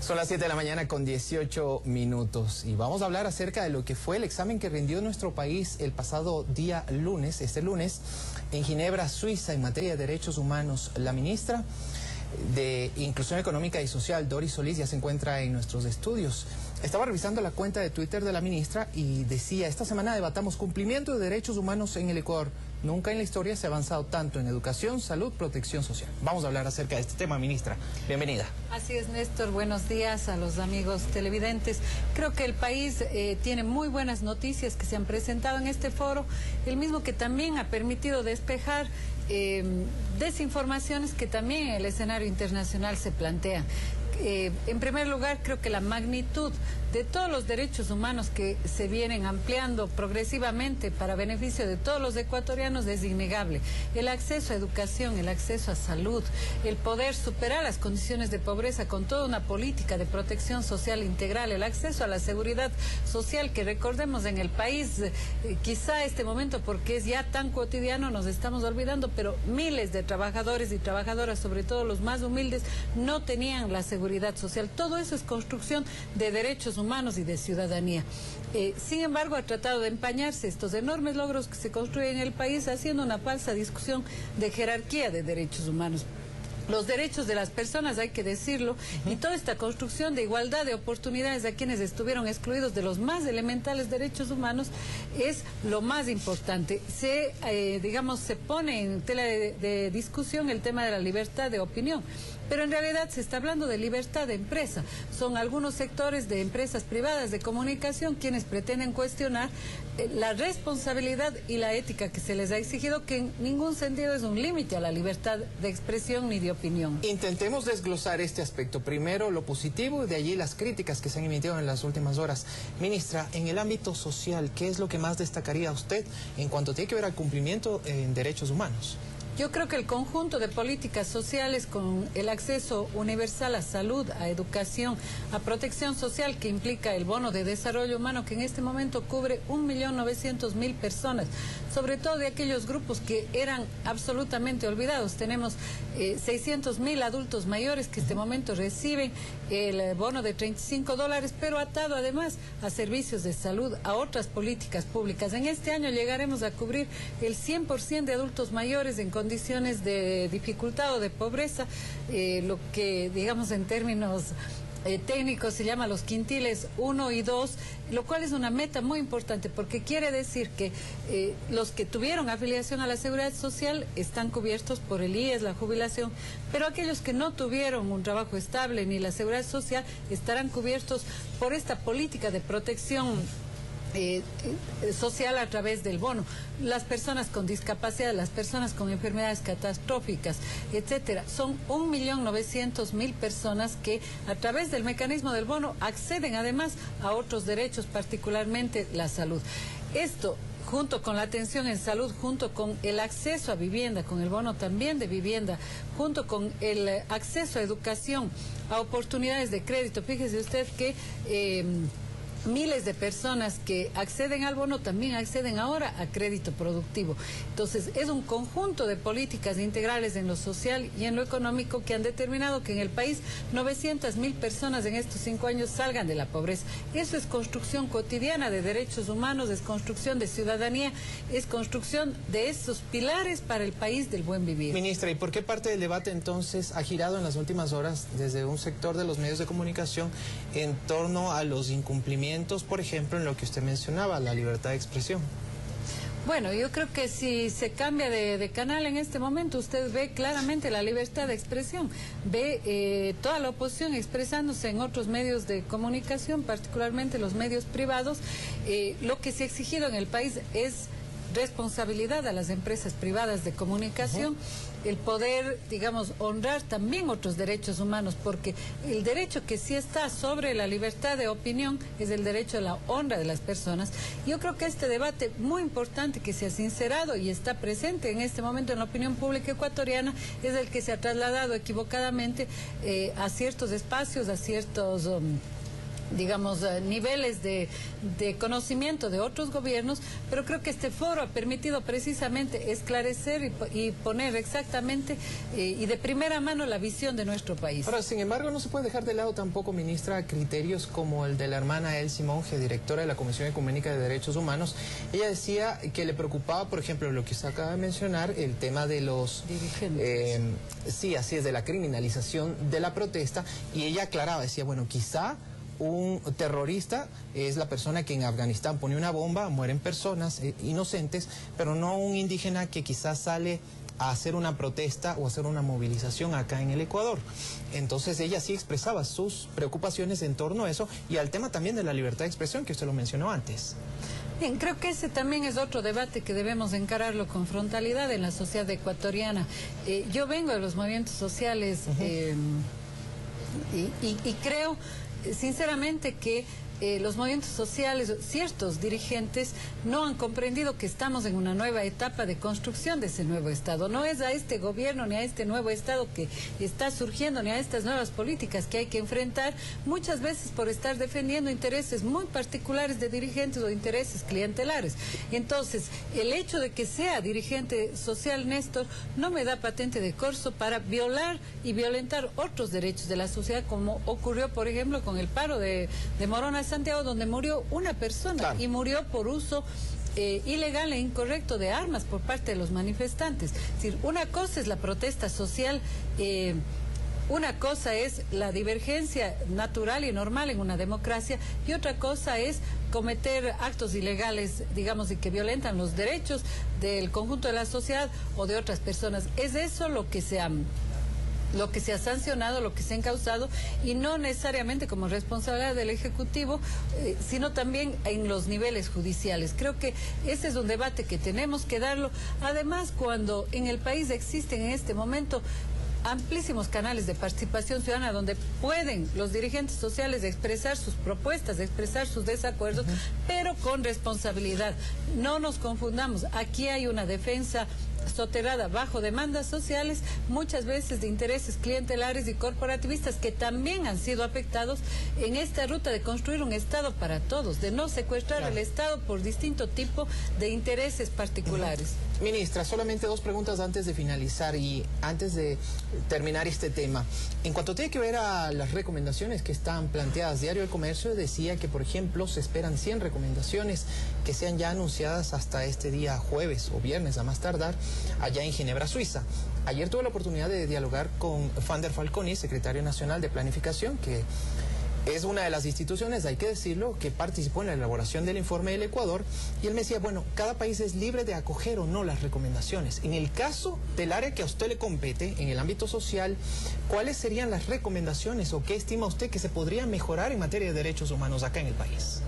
Son las 7 de la mañana con 18 minutos y vamos a hablar acerca de lo que fue el examen que rindió nuestro país el pasado día lunes, en Ginebra, Suiza, en materia de derechos humanos. La ministra de Inclusión Económica y Social, Doris Solís, ya se encuentra en nuestros estudios. Estaba revisando la cuenta de Twitter de la ministra y decía: esta semana debatamos cumplimiento de derechos humanos en el Ecuador. Nunca en la historia se ha avanzado tanto en educación, salud, protección social. Vamos a hablar acerca de este tema, ministra. Bienvenida. Así es, Néstor. Buenos días a los amigos televidentes. Creo que el país tiene muy buenas noticias que se han presentado en este foro, el mismo que también ha permitido despejar desinformaciones que también en el escenario internacional se plantean. En primer lugar, creo que la magnitud de todos los derechos humanos que se vienen ampliando progresivamente para beneficio de todos los ecuatorianos es innegable. El acceso a educación, el acceso a salud, el poder superar las condiciones de pobreza con toda una política de protección social integral, el acceso a la seguridad social, que recordemos en el país, quizá este momento porque es ya tan cotidiano nos estamos olvidando, pero miles de trabajadores y trabajadoras, sobre todo los más humildes, no tenían la seguridad social. Todo eso es construcción de derechos humanos y de ciudadanía. Sin embargo, ha tratado de empañarse estos enormes logros que se construyen en el país haciendo una falsa discusión de jerarquía de derechos humanos. Los derechos de las personas, hay que decirlo, y toda esta construcción de igualdad de oportunidades a quienes estuvieron excluidos de los más elementales derechos humanos es lo más importante. Se pone en tela de discusión el tema de la libertad de opinión, pero en realidad se está hablando de libertad de empresa. Son algunos sectores de empresas privadas de comunicación quienes pretenden cuestionar la responsabilidad y la ética que se les ha exigido, que en ningún sentido es un límite a la libertad de expresión ni de opinión. Intentemos desglosar este aspecto. Primero lo positivo y de allí las críticas que se han emitido en las últimas horas. Ministra, en el ámbito social, ¿qué es lo que más destacaría usted en cuanto tiene que ver al cumplimiento en derechos humanos? Yo creo que el conjunto de políticas sociales con el acceso universal a salud, a educación, a protección social, que implica el bono de desarrollo humano, que en este momento cubre 1.900.000 personas, sobre todo de aquellos grupos que eran absolutamente olvidados. Tenemos 600.000 adultos mayores que en este momento reciben el bono de $35, pero atado además a servicios de salud, a otras políticas públicas. En este año llegaremos a cubrir el 100% de adultos mayores en condiciones de dificultad o de pobreza, lo que digamos en términos técnicos se llama los quintiles 1 y 2, lo cual es una meta muy importante porque quiere decir que los que tuvieron afiliación a la seguridad social están cubiertos por el IES, la jubilación, pero aquellos que no tuvieron un trabajo estable ni la seguridad social estarán cubiertos por esta política de protección social a través del bono. Las personas con discapacidad, las personas con enfermedades catastróficas, etcétera, son 1.900.000 personas que a través del mecanismo del bono acceden además a otros derechos, particularmente la salud. Esto, junto con la atención en salud, junto con el acceso a vivienda, con el bono también de vivienda, junto con el acceso a educación, a oportunidades de crédito. Fíjese usted que miles de personas que acceden al bono también acceden ahora a crédito productivo. Entonces, es un conjunto de políticas integrales en lo social y en lo económico que han determinado que en el país 900.000 personas en estos 5 años salgan de la pobreza. Eso es construcción cotidiana de derechos humanos, es construcción de ciudadanía, es construcción de esos pilares para el país del buen vivir. Ministra, ¿y por qué parte del debate entonces ha girado en las últimas horas desde un sector de los medios de comunicación en torno a los incumplimientos, por ejemplo, en lo que usted mencionaba, la libertad de expresión? Bueno, yo creo que si se cambia de canal en este momento, usted ve claramente la libertad de expresión, ve toda la oposición expresándose en otros medios de comunicación, particularmente los medios privados. Lo que se ha exigido en el país es responsabilidad a las empresas privadas de comunicación, el poder, digamos, honrar también otros derechos humanos, porque el derecho que sí está sobre la libertad de opinión es el derecho a la honra de las personas. Yo creo que este debate muy importante que se ha sincerado y está presente en este momento en la opinión pública ecuatoriana es el que se ha trasladado equivocadamente a ciertos espacios, a ciertos digamos, niveles de conocimiento de otros gobiernos, pero creo que este foro ha permitido precisamente esclarecer y poner exactamente y de primera mano la visión de nuestro país. Ahora, sin embargo, no se puede dejar de lado tampoco, ministra, criterios como el de la hermana Elsie Monge, directora de la Comisión Ecuménica de Derechos Humanos. Ella decía que le preocupaba, por ejemplo, lo que usted acaba de mencionar, el tema de los dirigentes. Sí, así es, de la criminalización de la protesta, y ella aclaraba, decía, bueno, quizá un terrorista es la persona que en Afganistán pone una bomba, mueren personas inocentes, pero no un indígena que quizás sale a hacer una protesta o hacer una movilización acá en el Ecuador. Entonces ella sí expresaba sus preocupaciones en torno a eso y al tema también de la libertad de expresión que usted lo mencionó antes. Bien, creo que ese también es otro debate que debemos encararlo con frontalidad en la sociedad ecuatoriana. Yo vengo de los movimientos sociales y creo sinceramente que los movimientos sociales, ciertos dirigentes no han comprendido que estamos en una nueva etapa de construcción de ese nuevo Estado. No es a este gobierno ni a este nuevo Estado que está surgiendo, ni a estas nuevas políticas que hay que enfrentar, muchas veces por estar defendiendo intereses muy particulares de dirigentes o intereses clientelares. Entonces, el hecho de que sea dirigente social, Néstor, no me da patente de corso para violar y violentar otros derechos de la sociedad, como ocurrió, por ejemplo, con el paro de Morona Santiago, donde murió una persona, claro, y murió por uso ilegal e incorrecto de armas por parte de los manifestantes. Es decir, una cosa es la protesta social, una cosa es la divergencia natural y normal en una democracia, y otra cosa es cometer actos ilegales, digamos, y que violentan los derechos del conjunto de la sociedad o de otras personas. Es eso lo que se ha sancionado, lo que se ha encausado, y no necesariamente como responsabilidad del Ejecutivo, sino también en los niveles judiciales. Creo que ese es un debate que tenemos que darlo. Además, cuando en el país existen en este momento amplísimos canales de participación ciudadana donde pueden los dirigentes sociales expresar sus propuestas, expresar sus desacuerdos, pero con responsabilidad. No nos confundamos, aquí hay una defensa soterrada bajo demandas sociales, muchas veces de intereses clientelares y corporativistas que también han sido afectados en esta ruta de construir un Estado para todos, de no secuestrar el Estado por distinto tipo de intereses particulares. Ministra, solamente dos preguntas antes de finalizar y antes de terminar este tema. En cuanto tiene que ver a las recomendaciones que están planteadas, Diario del Comercio decía que, por ejemplo, se esperan 100 recomendaciones que sean ya anunciadas hasta este día jueves o viernes a más tardar, allá en Ginebra, Suiza. Ayer tuve la oportunidad de dialogar con Fander Falconi, secretario nacional de Planificación, que es una de las instituciones, hay que decirlo, que participó en la elaboración del informe del Ecuador, y él me decía, bueno, cada país es libre de acoger o no las recomendaciones. En el caso del área que a usted le compete, en el ámbito social, ¿cuáles serían las recomendaciones o qué estima usted que se podría mejorar en materia de derechos humanos acá en el país?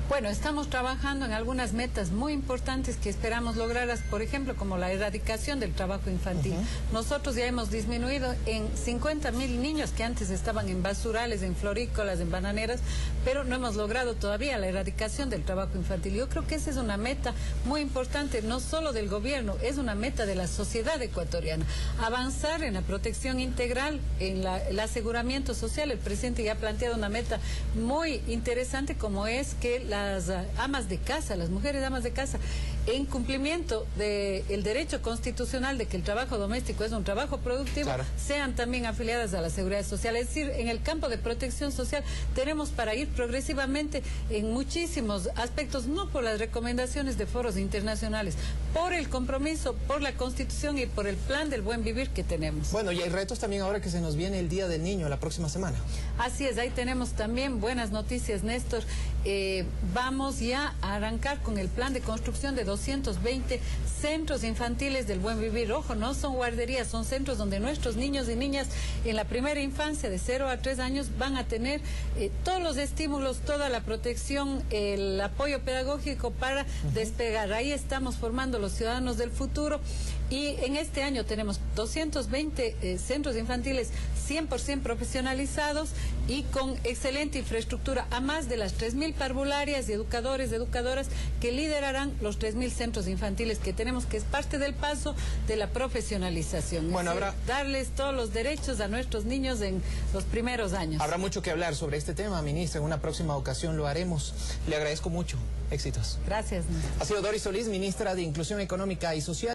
Bueno, estamos trabajando en algunas metas muy importantes que esperamos lograrlas, por ejemplo, como la erradicación del trabajo infantil. Nosotros ya hemos disminuido en 50.000 niños que antes estaban en basurales, en florícolas, en bananeras, pero no hemos logrado todavía la erradicación del trabajo infantil. Yo creo que esa es una meta muy importante, no solo del gobierno, es una meta de la sociedad ecuatoriana. Avanzar en la protección integral, en el aseguramiento social. El presidente ya ha planteado una meta muy interesante, como es que las amas de casa, las mujeres amas de casa, en cumplimiento del derecho constitucional de que el trabajo doméstico es un trabajo productivo, sean también afiliadas a la seguridad social. Es decir, en el campo de protección social tenemos para ir progresivamente en muchísimos aspectos, no por las recomendaciones de foros internacionales, por el compromiso, por la Constitución y por el plan del buen vivir que tenemos. Bueno, y hay retos también ahora que se nos viene el Día del Niño la próxima semana. Así es, ahí tenemos también buenas noticias, Néstor. Vamos ya a arrancar con el plan de construcción de 220 centros infantiles del buen vivir. Ojo, no son guarderías, son centros donde nuestros niños y niñas en la primera infancia de 0 a 3 años van a tener todos los estímulos, toda la protección, el apoyo pedagógico para despegar. Ahí estamos formando los ciudadanos del futuro. Y en este año tenemos 220 centros infantiles 100% profesionalizados y con excelente infraestructura, a más de las 3.000 parvularias y educadores, educadoras que liderarán los 3.000 centros infantiles que tenemos, que es parte del paso de la profesionalización. Bueno, es decir, darles todos los derechos a nuestros niños en los primeros años. Habrá mucho que hablar sobre este tema, ministra. En una próxima ocasión lo haremos. Le agradezco mucho. Éxitos. Gracias. Ha sido Doris Solís, ministra de Inclusión Económica y Social.